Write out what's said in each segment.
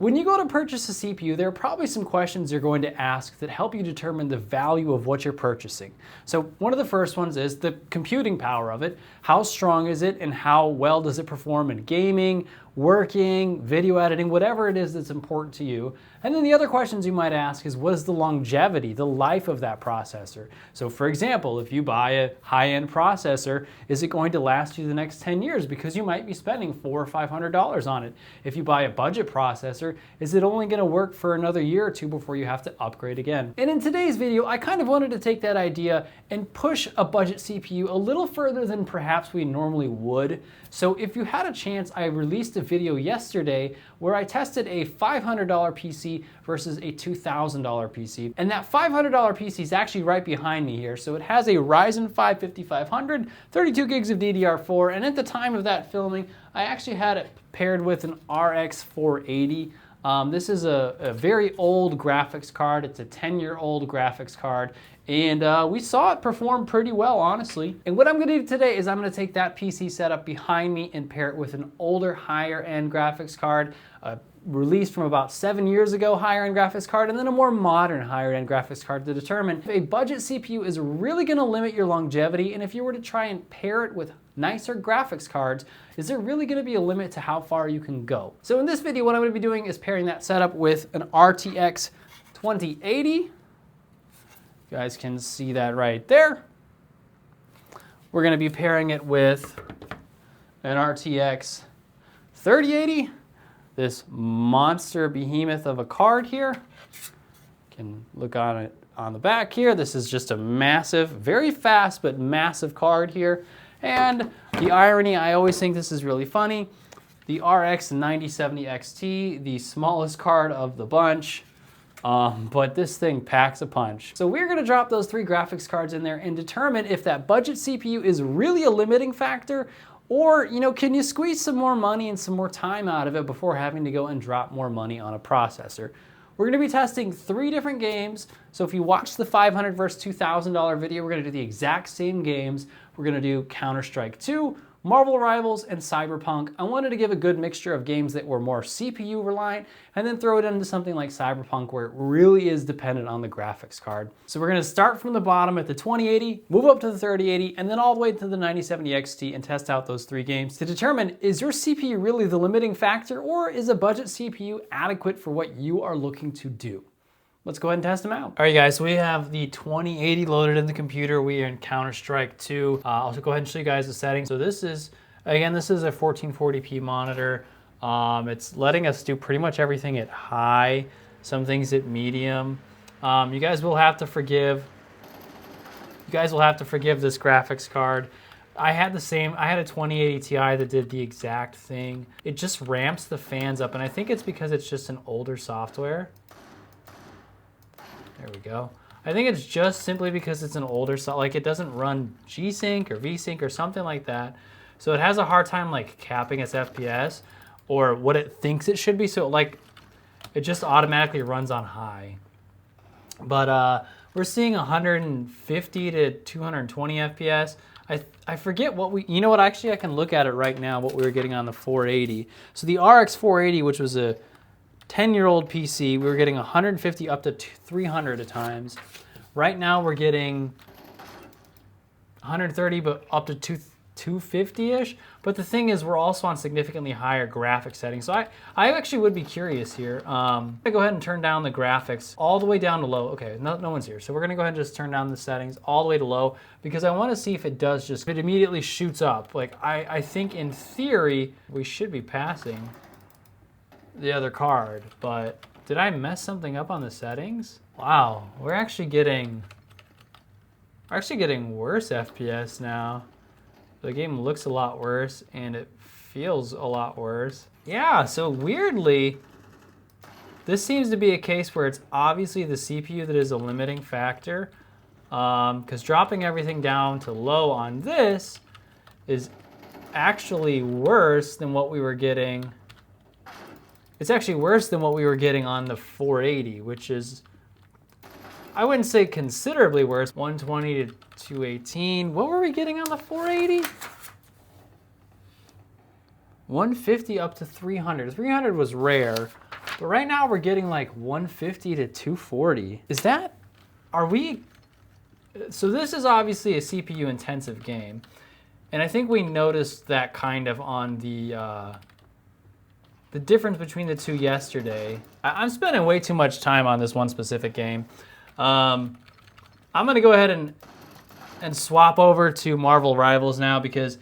When you go to purchase a CPU, there are probably some questions you're going to ask that help you determine the value of what you're purchasing. So one of the first ones is the computing power of it. How strong is it and how well does it perform in gaming, working, video editing, whatever it is that's important to you. And then the other questions you might ask is, what is the longevity, the life of that processor? So for example, if you buy a high-end processor, is it going to last you the next 10 years? Because you might be spending $400 or $500 on it. If you buy a budget processor, is it only gonna work for another year or two before you have to upgrade again? And in today's video, I kind of wanted to take that idea and push a budget CPU a little further than perhaps we normally would. So if you had a chance, I released a video yesterday where I tested a $500 PC versus a $2,000 PC. And that $500 PC is actually right behind me here. So it has a Ryzen 5 5500, 32 gigs of DDR4, and at the time of that filming, I actually had it paired with an RX 480. This is a very old graphics card. It's a 10-year-old graphics card. And we saw it perform pretty well, honestly. And what I'm gonna do today is I'm gonna take that PC setup behind me and pair it with an older, higher-end graphics card, released from about 7 years ago higher-end graphics card, and then a more modern higher-end graphics card to determine if a budget CPU is really gonna limit your longevity, and if you were to try and pair it with nicer graphics cards, is there really gonna be a limit to how far you can go? So in this video, what I'm gonna be doing is pairing that setup with an RTX 2080. You guys can see that right there. We're gonna be pairing it with an RTX 3080. This monster behemoth of a card here. You can look on it on the back here. This is just a massive, very fast, but massive card here. And the irony, I always think this is really funny, the RX 9070 XT, the smallest card of the bunch, but this thing packs a punch. So we're gonna drop those 3 graphics cards in there and determine if that budget CPU is really a limiting factor, or, you know, can you squeeze some more money and some more time out of it before having to go and drop more money on a processor? We're gonna be testing 3 different games. So if you watch the $500 versus $2,000 video, we're gonna do the exact same games. We're gonna do Counter-Strike 2, Marvel Rivals, and Cyberpunk. I wanted to give a good mixture of games that were more CPU reliant, and then throw it into something like Cyberpunk where it really is dependent on the graphics card. So we're gonna start from the bottom at the 2080, move up to the 3080, and then all the way to the 9070 XT and test out those 3 games to determine, is your CPU really the limiting factor, or is a budget CPU adequate for what you are looking to do? Let's go ahead and test them out. All right, guys, so we have the 2080 loaded in the computer. We are in Counter-Strike 2. I'll go ahead and show you guys the settings. So this is, again, this is a 1440p monitor. It's letting us do pretty much everything at high, some things at medium. You guys will have to forgive this graphics card. I had a 2080 Ti that did the exact thing. It just ramps the fans up, and I think it's because it's just an older software. There we go. I think it's just simply because it's an older, like it doesn't run G-Sync or V-Sync or something like that. So it has a hard time like capping its FPS or what it thinks it should be. So like it just automatically runs on high. But we're seeing 150 to 220 FPS. I forget what you know what, actually I can look at it right now, what we were getting on the 480. So the RX 480, which was a 10-year-old PC, we were getting 150 up to 300 at times. Right now we're getting 130, but up to 250-ish. But the thing is, we're also on significantly higher graphics settings. So I actually would be curious here. I'm gonna go ahead and turn down the graphics all the way down to low. Okay, no one's here. So we're gonna go ahead and just turn down the settings all the way to low, because I wanna see if it does if it immediately shoots up. Like I think in theory, we should be passing the other card, but did I mess something up on the settings? Wow, we're actually getting worse FPS now. The game looks a lot worse and it feels a lot worse. Yeah, so weirdly, this seems to be a case where it's obviously the CPU that is a limiting factor, because dropping everything down to low on this is actually worse than what we were getting. It's actually worse than what we were getting on the 480, which is, I wouldn't say considerably worse. 120 to 218. What were we getting on the 480? 150 up to 300. 300 was rare, But right now we're getting like 150 to 240. Is that, are we, so this is obviously a CPU intensive game. And I think we noticed that kind of on the difference between the two yesterday. I'm spending way too much time on this one specific game. I'm gonna go ahead and swap over to Marvel Rivals now because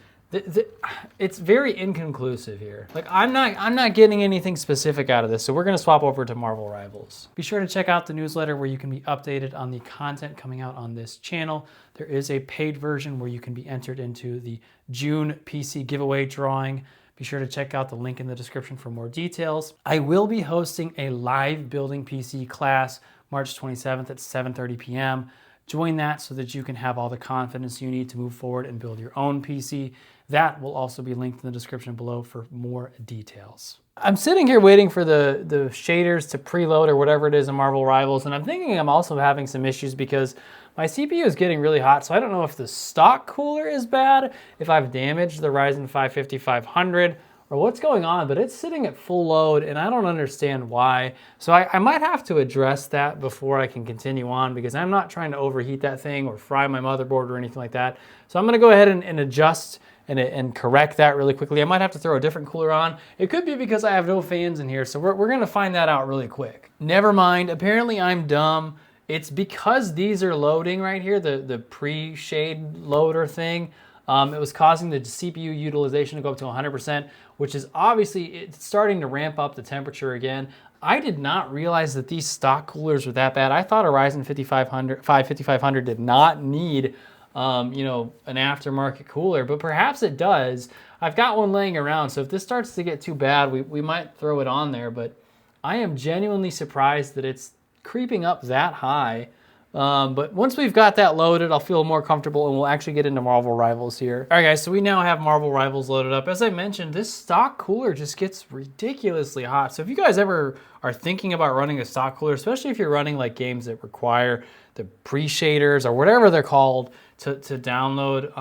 it's very inconclusive here. Like I'm not getting anything specific out of this, so we're gonna swap over to Marvel Rivals. Be sure to check out the newsletter where you can be updated on the content coming out on this channel. There is a paid version where you can be entered into the June PC giveaway drawing. Be sure to check out the link in the description for more details. I will be hosting a live building PC class March 27th at 7:30 p.m. Join that so that you can have all the confidence you need to move forward and build your own PC. That will also be linked in the description below for more details. I'm sitting here waiting for the shaders to preload or whatever it is in Marvel Rivals, and I'm thinking I'm also having some issues because my CPU is getting really hot, so I don't know if the stock cooler is bad, if I've damaged the Ryzen 5 5500, or what's going on, but it's sitting at full load and I don't understand why. So I might have to address that before I can continue on because I'm not trying to overheat that thing or fry my motherboard or anything like that. So I'm gonna go ahead and adjust and correct that really quickly. I might have to throw a different cooler on. It could be because I have no fans in here, so we're gonna find that out really quick. Never mind, apparently I'm dumb. It's because these are loading right here, the pre-shade loader thing. It was causing the CPU utilization to go up to 100%, which is obviously, it's starting to ramp up the temperature again. I did not realize that these stock coolers were that bad. I thought a Ryzen 5500 did not need you know, an aftermarket cooler, but perhaps it does. I've got one laying around, so if this starts to get too bad, we might throw it on there, but I am genuinely surprised that it's creeping up that high. But once we've got that loaded, I'll feel more comfortable and we'll actually get into Marvel Rivals here. All right, guys, so we now have Marvel Rivals loaded up. As I mentioned, this stock cooler just gets ridiculously hot. So if you guys ever are thinking about running a stock cooler, especially if you're running like games that require the pre-shaders or whatever they're called to download,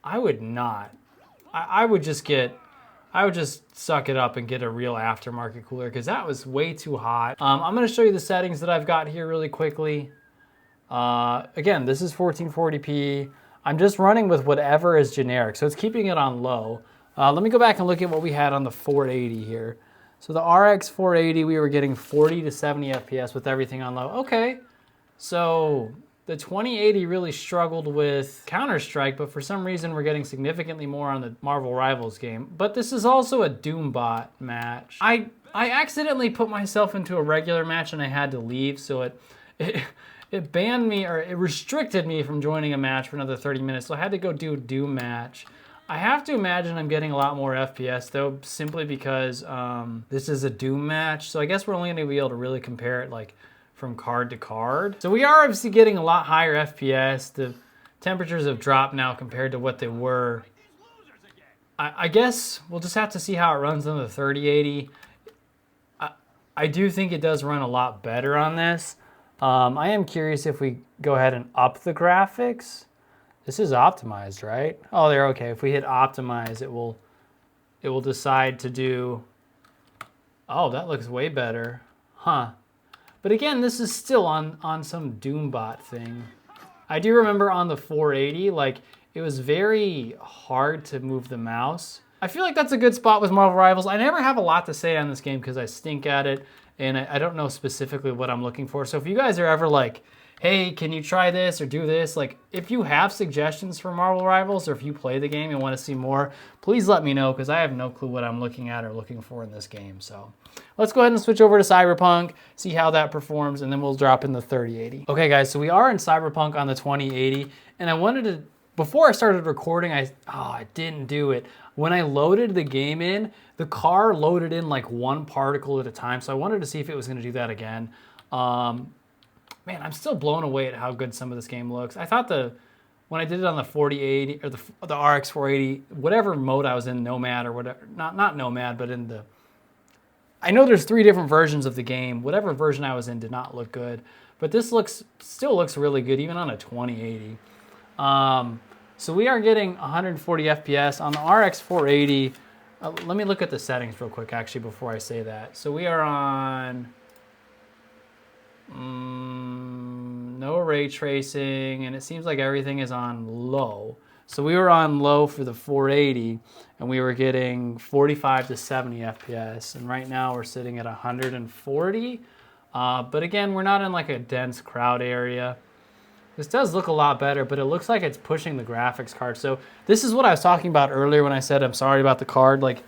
I would not. I would just suck it up and get a real aftermarket cooler because that was way too hot. I'm gonna show you the settings that I've got here really quickly. Again, this is 1440p. I'm just running with whatever is generic, so it's keeping it on low. Let me go back and look at what we had on the 480 here. So the RX 480, we were getting 40 to 70 FPS with everything on low. Okay, so the 2080 really struggled with Counter-Strike, but for some reason we're getting significantly more on the Marvel Rivals game. But this is also a Doombot match. I accidentally put myself into a regular match and I had to leave, so it banned me, or it restricted me from joining a match for another 30 minutes, so I had to go do a Doom match. I have to imagine I'm getting a lot more FPS though, simply because this is a Doom match, so I guess we're only gonna be able to really compare it like from card to card. So we are obviously getting a lot higher FPS. The temperatures have dropped now compared to what they were. I guess we'll just have to see how it runs on the 3080. I do think it does run a lot better on this. I am curious if we go ahead and up the graphics. This is optimized, right? Oh, they're okay. If we hit optimize, it will decide to do, oh, that looks way better. Huh. But again, this is still on some Doombot thing. I do remember on the 480, like, it was very hard to move the mouse. I feel like that's a good spot with Marvel Rivals. I never have a lot to say on this game because I stink at it, and I don't know specifically what I'm looking for. So if you guys are ever like, hey, can you try this or do this? Like, if you have suggestions for Marvel Rivals, or if you play the game and want to see more, please let me know, because I have no clue what I'm looking at or looking for in this game. So let's go ahead and switch over to Cyberpunk, see how that performs, and then we'll drop in the 3080. Okay, guys, so we are in Cyberpunk on the 2080, and I wanted to, before I started recording, I didn't do it. When I loaded the game in, the car loaded in like one particle at a time, so I wanted to see if it was going to do that again. Man, I'm still blown away at how good some of this game looks. I thought when I did it on the 4080 or the RX 480, whatever mode I was in, Nomad or whatever, not Nomad, but in the, I know there's 3 different versions of the game. Whatever version I was in did not look good, but this still looks really good even on a 2080. So we are getting 140 FPS on the RX 480. Let me look at the settings real quick, actually, before I say that. So we are on no ray tracing, and it seems like everything is on low. So we were on low for the 480, and we were getting 45 to 70 FPS, and right now we're sitting at 140. But again, we're not in like a dense crowd area. This does look a lot better, but it looks like it's pushing the graphics card. So this is what I was talking about earlier when I said I'm sorry about the card. Like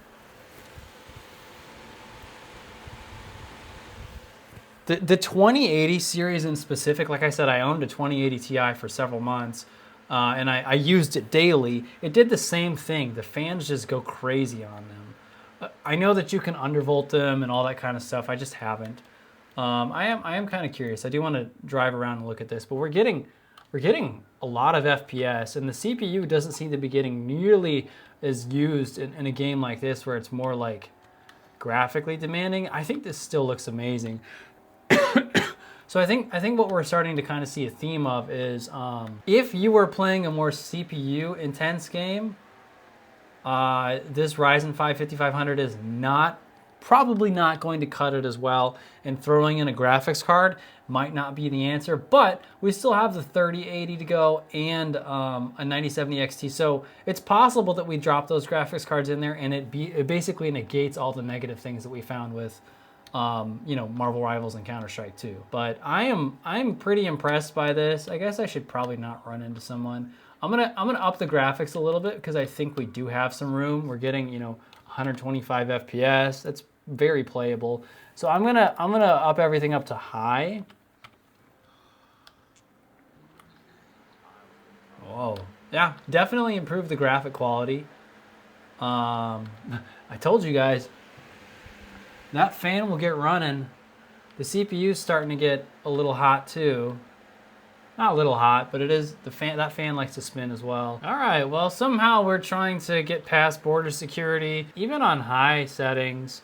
the 2080 series in specific, like I said, I owned a 2080 Ti for several months, and I used it daily. It did the same thing. The fans just go crazy on them. I know that you can undervolt them and all that kind of stuff. I just haven't. I am kind of curious. I do want to drive around and look at this, but we're getting a lot of FPS, and the CPU doesn't seem to be getting nearly as used in a game like this where it's more like graphically demanding. I think this still looks amazing. So I think what we're starting to kind of see a theme of is if you were playing a more CPU intense game, this Ryzen 5 5500 is probably not going to cut it as well, and throwing in a graphics card might not be the answer, but we still have the 3080 to go and a 9070 XT, so it's possible that we drop those graphics cards in there and it basically negates all the negative things that we found with you know, Marvel Rivals and Counter-Strike 2. But I'm pretty impressed by this. I guess I should probably not run into someone. I'm gonna up the graphics a little bit because I think we do have some room. We're getting, you know, 125 FPS. That's very playable. So I'm gonna up everything up to high. Whoa, yeah, definitely improved the graphic quality. I told you guys, that fan will get running. The CPU's starting to get a little hot too. Not a little hot, but it is the fan. That fan likes to spin as well. All right, well, somehow we're trying to get past border security. Even on high settings,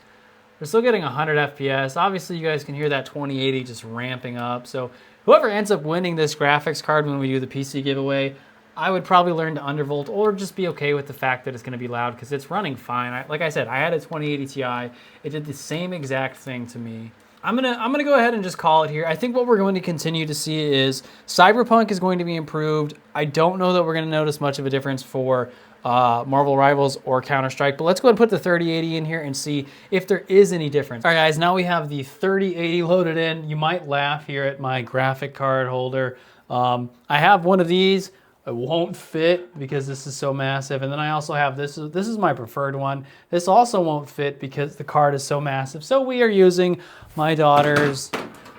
we're still getting 100 FPS. Obviously, you guys can hear that 2080 just ramping up. So whoever ends up winning this graphics card when we do the PC giveaway, I would probably learn to undervolt or just be okay with the fact that it's going to be loud because it's running fine. Like I said, I had a 2080 Ti. It did the same exact thing to me. I'm gonna go ahead and just call it here. I think what we're going to continue to see is Cyberpunk is going to be improved. I don't know that we're going to notice much of a difference for Marvel Rivals or Counter-Strike, but let's go ahead and put the 3080 in here and see if there is any difference. All right, guys, now we have the 3080 loaded in. You might laugh here at my graphic card holder. I have one of these. It won't fit because this is so massive. And then I also have this is my preferred one. This also won't fit because the card is so massive. So we are using my daughter's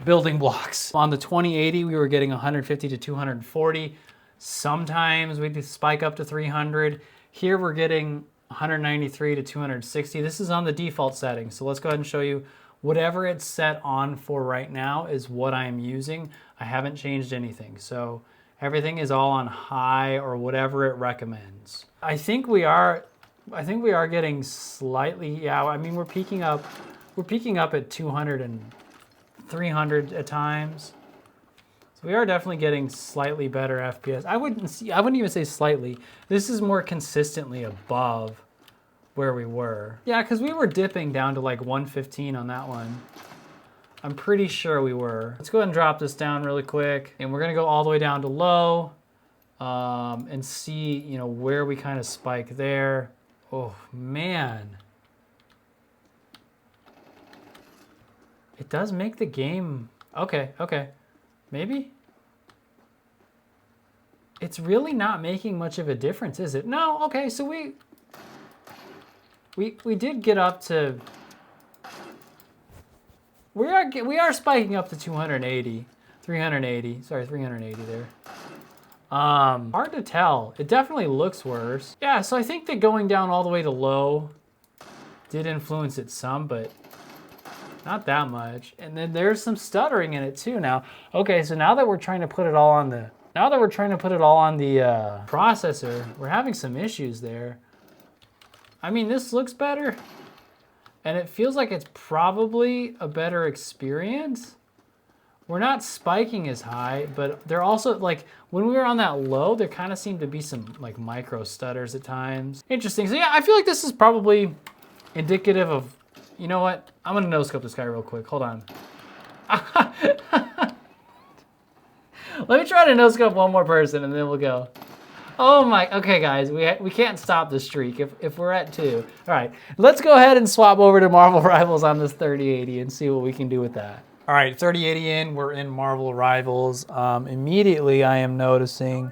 building blocks. On the 2080, we were getting 150 to 240. Sometimes we'd spike up to 300. Here we're getting 193 to 260. This is on the default settings. So let's go ahead and show you whatever it's set on for right now is what I'm using. I haven't changed anything. So everything is all on high or whatever it recommends. I think we are getting slightly, yeah, I mean, we're peaking up at 200 and 300 at times. So we are definitely getting slightly better FPS. I wouldn't even say slightly. This is more consistently above where we were. Yeah, because we were dipping down to like 115 on that one. I'm pretty sure we were. Let's go ahead and drop this down really quick. And we're gonna go all the way down to low and see, you know, where we kind of spike there. Oh, man. It does make the game, okay. Maybe? It's really not making much of a difference, is it? No, okay, so we did get up to, we are spiking up to 380 there. Hard to tell. It definitely looks worse. Yeah, so I think that going down all the way to low did influence it some, but not that much. And then there's some stuttering in it too now. Okay, so now that we're trying to put it all on the processor, we're having some issues there. I mean, this looks better. And it feels like it's probably a better experience. We're not spiking as high, but they're also, like, when we were on that low, there kind of seemed to be some, like, micro stutters at times. Interesting. So yeah, I feel like this is probably indicative of, you know what? I'm gonna no-scope this guy real quick. Hold on. Let me try to no-scope one more person and then we'll go. Oh my, okay guys, we can't stop the streak if we're at 2. All right, let's go ahead and swap over to Marvel Rivals on this 3080 and see what we can do with that. All right, 3080 in, we're in Marvel Rivals. Immediately I am noticing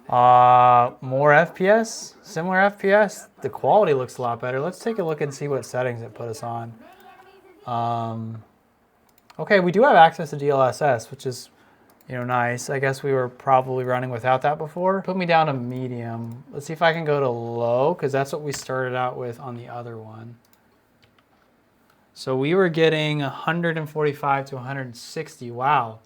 more FPS, similar FPS. The quality looks a lot better. Let's take a look and see what settings it put us on. Okay, we do have access to DLSS, which is, you know, nice. I guess we were probably running without that before. Put me down to medium. Let's see if I can go to low, because that's what we started out with on the other one. So we were getting 145 to 160. Wow.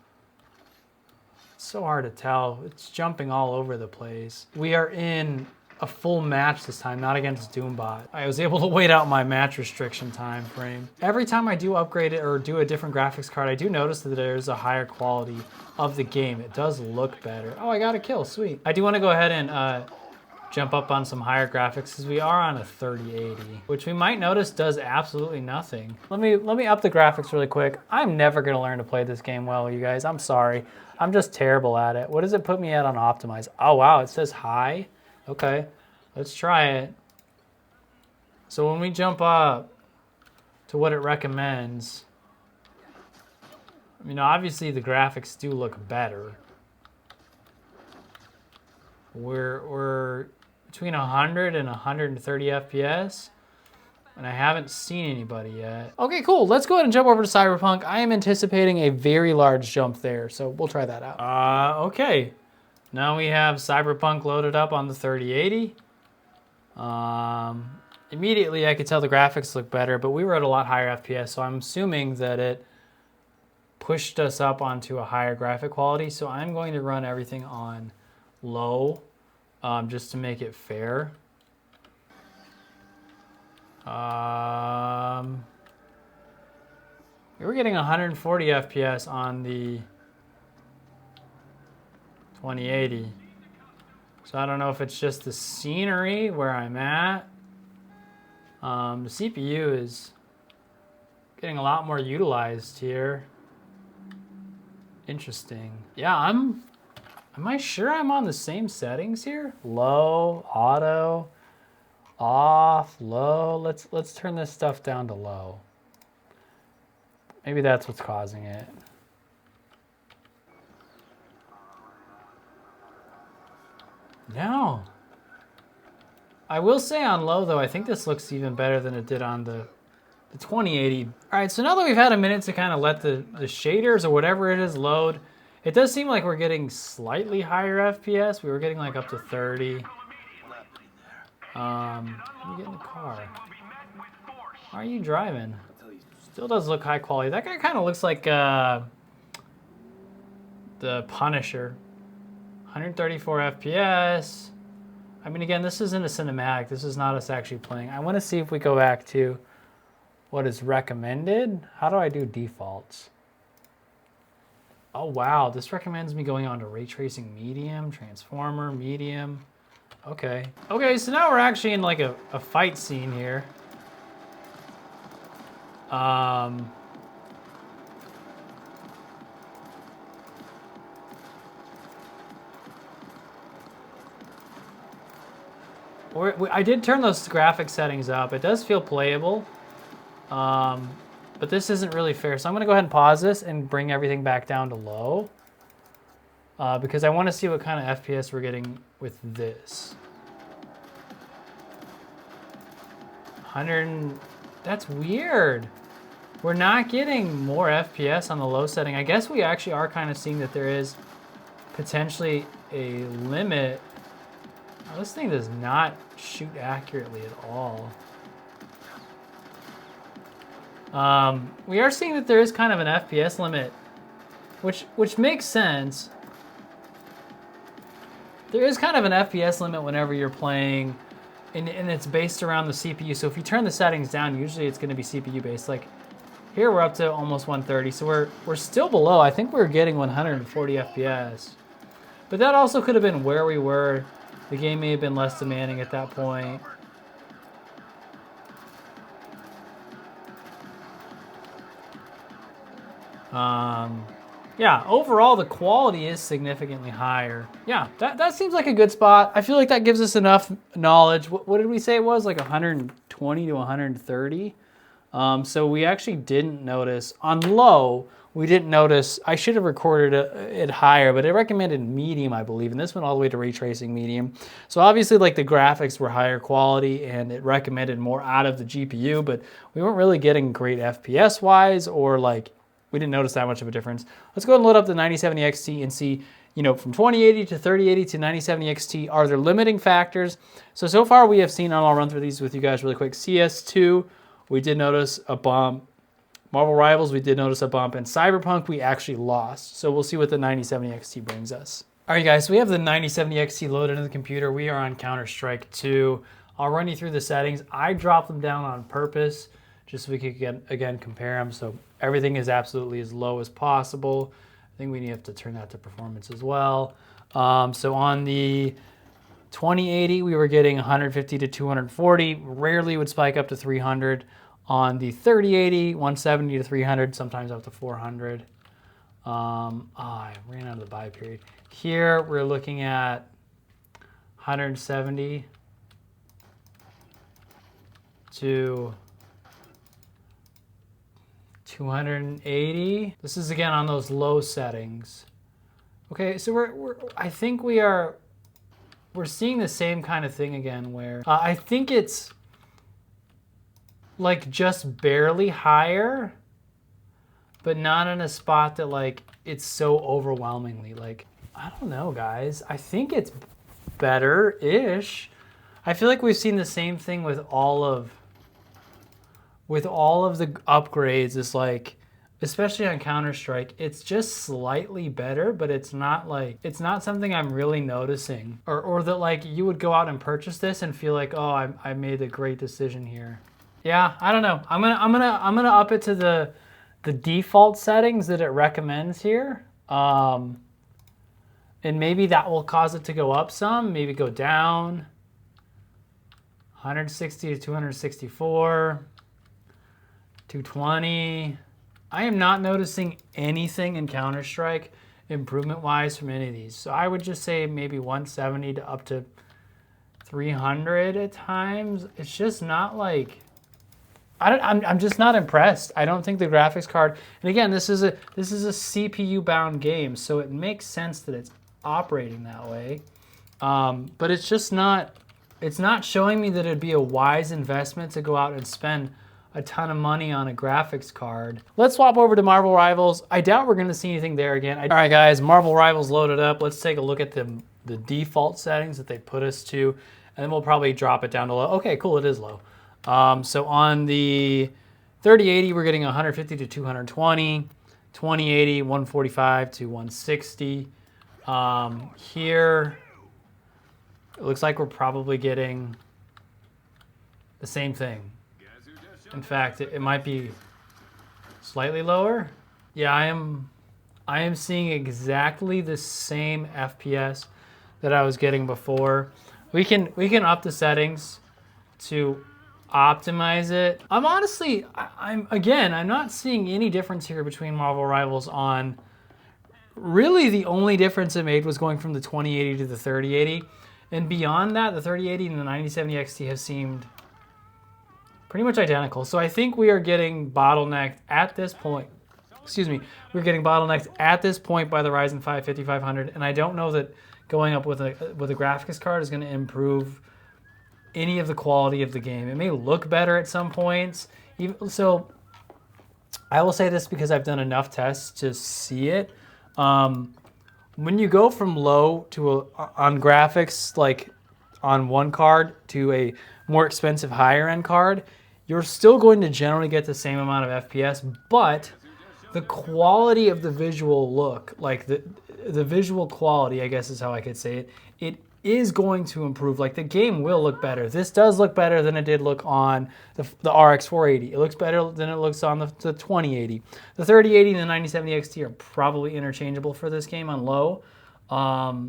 It's so hard to tell. It's jumping all over the place. We are in a full match this time, not against Doombot. I was able to wait out my match restriction time frame. Every time I do upgrade it or do a different graphics card, I do notice that there's a higher quality of the game. It does look better. Oh, I got a kill, sweet. I do want to go ahead and jump up on some higher graphics because we are on a 3080, which we might notice does absolutely nothing. Let me up the graphics really quick. I'm never gonna learn to play this game well, you guys. I'm sorry. I'm just terrible at it. What does it put me at on optimize? Oh wow, it says high. Okay, let's try it. So when we jump up to what it recommends, I mean, obviously the graphics do look better. We're between 100 and 130 FPS, and I haven't seen anybody yet. Okay, cool. Let's go ahead and jump over to Cyberpunk. I am anticipating a very large jump there, so we'll try that out. Okay. Now we have Cyberpunk loaded up on the 3080. Immediately I could tell the graphics look better, but we were at a lot higher FPS, so I'm assuming that it pushed us up onto a higher graphic quality. So I'm going to run everything on low, just to make it fair. We were getting 140 FPS on the 2080. So I don't know if it's just the scenery where I'm at. The CPU is getting a lot more utilized here. Interesting. Yeah, am I sure I'm on the same settings here? Low, auto, off, low. Let's turn this stuff down to low. Maybe that's what's causing it. No. I will say on low though, I think this looks even better than it did on the 2080. All right, so now that we've had a minute to kind of let the shaders or whatever it is load, it does seem like we're getting slightly higher FPS. We were getting like up to 30. Let me get in the car. How are you driving? Still does look high quality. That guy kind of looks like the Punisher. 134 FPS. I mean, again, this isn't a cinematic. This is not us actually playing. I want to see if we go back to what is recommended. How do I do defaults? Oh, wow. This recommends me going on to ray tracing medium, transformer, medium. Okay. Okay, so now we're actually in like a fight scene here. I did turn those graphic settings up. It does feel playable, but this isn't really fair. So I'm gonna go ahead and pause this and bring everything back down to low, because I wanna see what kind of FPS we're getting with this. 100, that's weird. We're not getting more FPS on the low setting. I guess we actually are kind of seeing that there is potentially a limit. Oh, this thing does not shoot accurately at all. We are seeing that there is kind of an FPS limit, which makes sense. There is kind of an FPS limit whenever you're playing, and it's based around the CPU. So if you turn the settings down, usually it's going to be CPU based. Like here, we're up to almost 130, so we're still below. I think we're getting 140 FPS, but that also could have been where we were. The game may have been less demanding at that point. Yeah, overall the quality is significantly higher. Yeah, that seems like a good spot. I feel like that gives us enough knowledge. What did we say it was? Like 120 to 130? So we actually didn't notice, on low, we didn't notice, I should have recorded it higher, but it recommended medium, I believe, and this went all the way to ray tracing medium. So obviously like the graphics were higher quality and it recommended more out of the GPU, but we weren't really getting great FPS wise, or like, we didn't notice that much of a difference. Let's go ahead and load up the 9070 XT and see, you know, from 2080 to 3080 to 9070 XT, are there limiting factors? So far we have seen, and I'll run through these with you guys really quick. CS2, we did notice a bump. Marvel Rivals, we did notice a bump. And Cyberpunk, we actually lost. So we'll see what the 9070 XT brings us. All right, guys, so we have the 9070 XT loaded in the computer. We are on Counter-Strike 2. I'll run you through the settings. I dropped them down on purpose just so we could, again, compare them. So everything is absolutely as low as possible. I think we have to turn that to performance as well. So on the 2080, we were getting 150 to 240. Rarely would spike up to 300. On the 3080, 170 to 300, sometimes up to 400. I ran out of the buy period. Here, we're looking at 170 to 280. This is again on those low settings. Okay, so I think we're seeing the same kind of thing again, where I think it's like just barely higher, but not in a spot that like it's so overwhelmingly, like, I don't know, guys. I think it's better-ish. I feel like we've seen the same thing with all of the upgrades. It's like, especially on Counter-Strike, it's just slightly better, but it's not something I'm really noticing, or that like you would go out and purchase this and feel like, oh, I made a great decision here. Yeah, I don't know. I'm gonna up it to the default settings that it recommends here, and maybe that will cause it to go up some, maybe go down. 160 to 264, 220. I am not noticing anything in Counter-Strike improvement-wise from any of these. So I would just say maybe 170 to up to 300 at times. It's just not like, I'm just not impressed. I don't think the graphics card, and again, this is a CPU-bound game, so it makes sense that it's operating that way. But it's just not, it's not showing me that it'd be a wise investment to go out and spend a ton of money on a graphics card. Let's swap over to Marvel Rivals. I doubt we're gonna see anything there again. All right, guys, Marvel Rivals loaded up. Let's take a look at the default settings that they put us to, and then we'll probably drop it down to low. Okay, cool, it is low. So on the 3080, we're getting 150 to 220, 2080, 145 to 160. Here, it looks like we're probably getting the same thing. In fact, it might be slightly lower. Yeah, I am seeing exactly the same FPS that I was getting before. We can up the settings to optimize it. I'm honestly, I'm not seeing any difference here between Marvel Rivals on, really the only difference it made was going from the 2080 to the 3080. And beyond that, the 3080 and the 9070 XT have seemed pretty much identical. So I think we are getting bottlenecked at this point. Excuse me, we're getting bottlenecked at this point by the Ryzen 5 5500, and I don't know that going up with a graphics card is going to improve any of the quality of the game. It may look better at some points. So I will say this because I've done enough tests to see it. When you go from low to on graphics, like on one card, to a more expensive higher end card, you're still going to generally get the same amount of FPS, but the quality of the visual look, like the visual quality, I guess is how I could say it, it is going to improve. Like the game will look better. This does look better than it did look on the RX 480. It looks better than it looks on the 2080. The 3080 and the 9070 XT are probably interchangeable for this game on low. But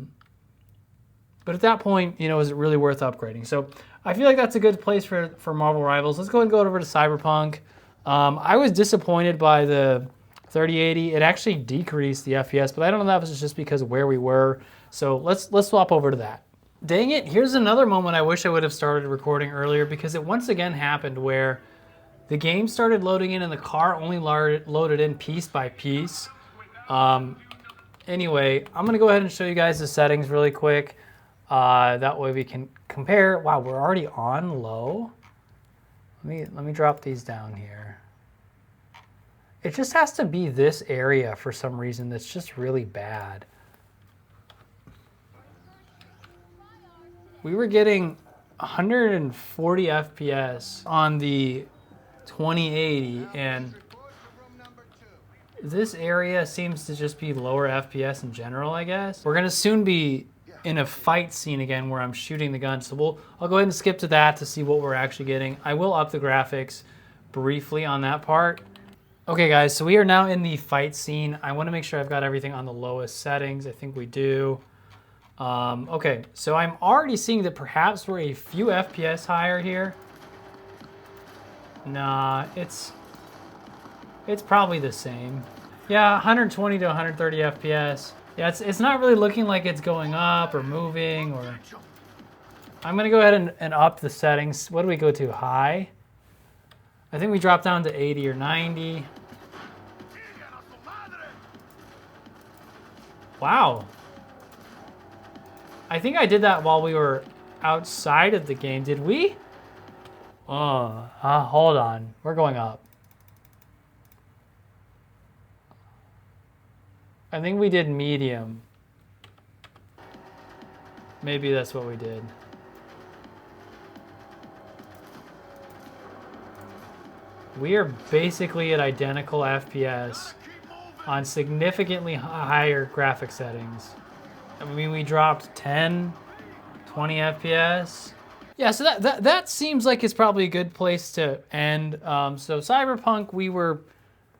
at that point, you know, is it really worth upgrading? So I feel like that's a good place for Marvel Rivals. Let's go ahead and go over to Cyberpunk. I was disappointed by the 3080, it actually decreased the FPS, but I don't know if it's just because of where we were. So let's swap over to that. Dang it, here's another moment I wish I would have started recording earlier, because it once again happened where the game started loading in and the car only loaded in piece by piece. Anyway, I'm gonna go ahead and show you guys the settings really quick. That way we can compare. Wow, we're already on low. Let me drop these down here. It just has to be this area for some reason that's just really bad. We were getting 140 FPS on the 2080, and this area seems to just be lower FPS in general, I guess. We're gonna soon be in a fight scene again where I'm shooting the gun, so I'll go ahead and skip to that to see what we're actually getting. I will up the graphics briefly on that part. Okay guys, so we are now in the fight scene. I wanna make sure I've got everything on the lowest settings. I think we do. Okay, so I'm already seeing that perhaps we're a few FPS higher here. Nah, it's probably the same. Yeah, 120 to 130 FPS. Yeah, it's not really looking like it's going up or moving, or... I'm gonna go ahead and up the settings. What do we go to, high? I think we drop down to 80 or 90. Wow. I think I did that while we were outside of the game. Did we? Hold on. We're going up. I think we did medium. Maybe that's what we did. We are basically at identical FPS on significantly higher graphic settings. I mean, we dropped 10, 20 FPS. Yeah, so that seems like it's probably a good place to end. So Cyberpunk, we were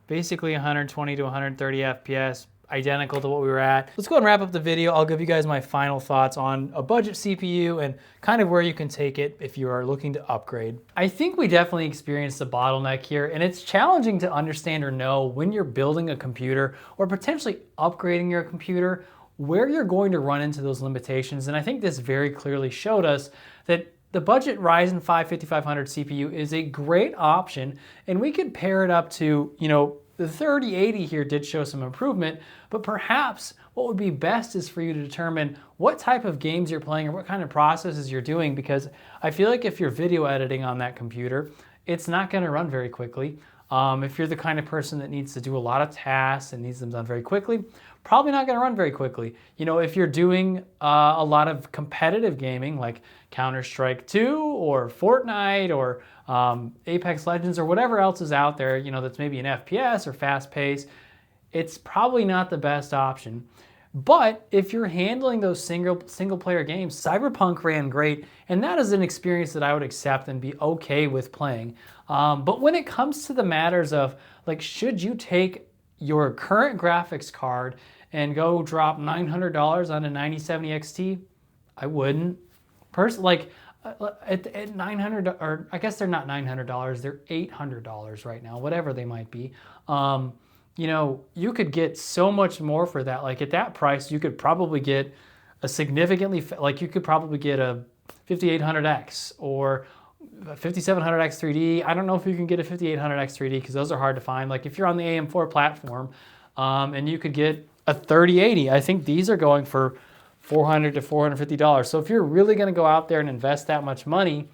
basically 120 to 130 FPS, identical to what we were at. Let's go ahead and wrap up the video. I'll give you guys my final thoughts on a budget CPU and kind of where you can take it if you are looking to upgrade. I think we definitely experienced a bottleneck here, and it's challenging to understand or know when you're building a computer or potentially upgrading your computer, where you're going to run into those limitations. And I think this very clearly showed us that the budget Ryzen 5 5500 CPU is a great option, and we could pair it up to, you know, the 3080 here did show some improvement, but perhaps what would be best is for you to determine what type of games you're playing or what kind of processes you're doing, because I feel like if you're video editing on that computer, it's not gonna run very quickly. If you're the kind of person that needs to do a lot of tasks and needs them done very quickly, probably not gonna run very quickly. You know, if you're doing a lot of competitive gaming like Counter-Strike 2 or Fortnite or Apex Legends or whatever else is out there, you know, that's maybe an FPS or fast pace, it's probably not the best option. But if you're handling those single player games, Cyberpunk ran great, and that is an experience that I would accept and be okay with playing. But when it comes to the matters of, like, should you take your current graphics card and go drop $900 on a 9070 XT? I wouldn't. At 900, or I guess they're not $900, they're $800 right now, whatever they might be. You know, you could get so much more for that. Like at that price, you could probably get a significantly, like you could probably get a 5800X or a 5700X 3D. I don't know if you can get a 5800X 3D because those are hard to find. Like if you're on the AM4 platform, and you could get a 3080, I think these are going for $400 to $450. So if you're really going to go out there and invest that much money,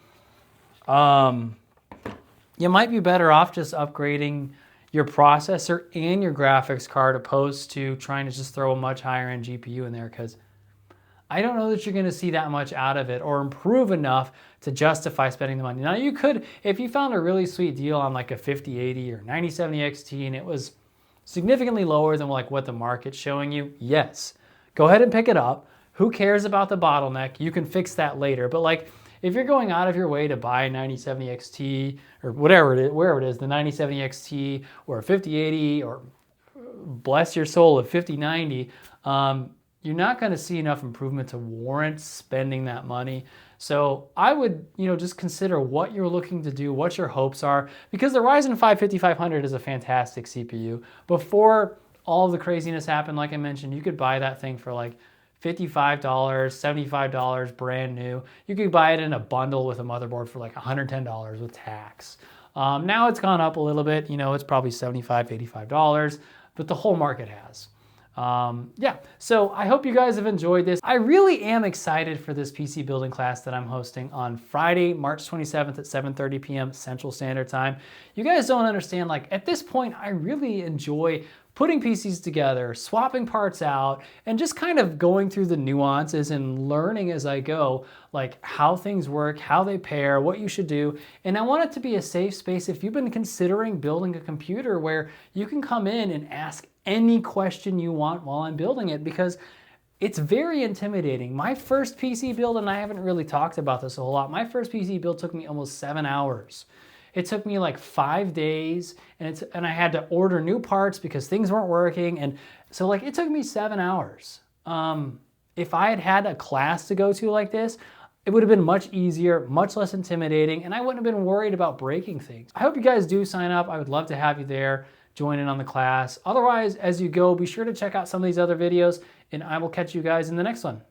you might be better off just upgrading your processor and your graphics card opposed to trying to just throw a much higher end GPU in there, because I don't know that you're going to see that much out of it or improve enough to justify spending the money. Now you could, if you found a really sweet deal on like a 5080 or 9070 XT and it was significantly lower than like what the market's showing you, yes, go ahead and pick it up. Who cares about the bottleneck? You can fix that later. But like, if you're going out of your way to buy a 9070 XT or whatever it is, wherever it is, the 9070 XT or a 5080 or bless your soul, a 5090, you're not going to see enough improvement to warrant spending that money. So I would, just consider what you're looking to do, what your hopes are, because the Ryzen 5 5500 is a fantastic CPU. Before all of the craziness happened, like I mentioned, you could buy that thing for like $55, $75 brand new. You could buy it in a bundle with a motherboard for like $110 with tax. Now it's gone up a little bit, it's probably $75, $85, but the whole market has. Yeah, so I hope you guys have enjoyed this. I really am excited for this PC building class that I'm hosting on Friday, March 27th at 7:30 p.m. Central Standard Time. You guys don't understand, like at this point, I really enjoy putting PCs together, swapping parts out, and just kind of going through the nuances and learning as I go, like how things work, how they pair, what you should do. And I want it to be a safe space if you've been considering building a computer where you can come in and ask any question you want while I'm building it, because it's very intimidating. My first PC build, and I haven't really talked about this a whole lot, my first PC build took me almost 7 hours. It took me like 5 days, and I had to order new parts because things weren't working, and so like it took me 7 hours. If I had had a class to go to like this, it would have been much easier, much less intimidating, and I wouldn't have been worried about breaking things. I hope you guys do sign up. I would love to have you there. Join in on the class. Otherwise, as you go, be sure to check out some of these other videos, and I will catch you guys in the next one.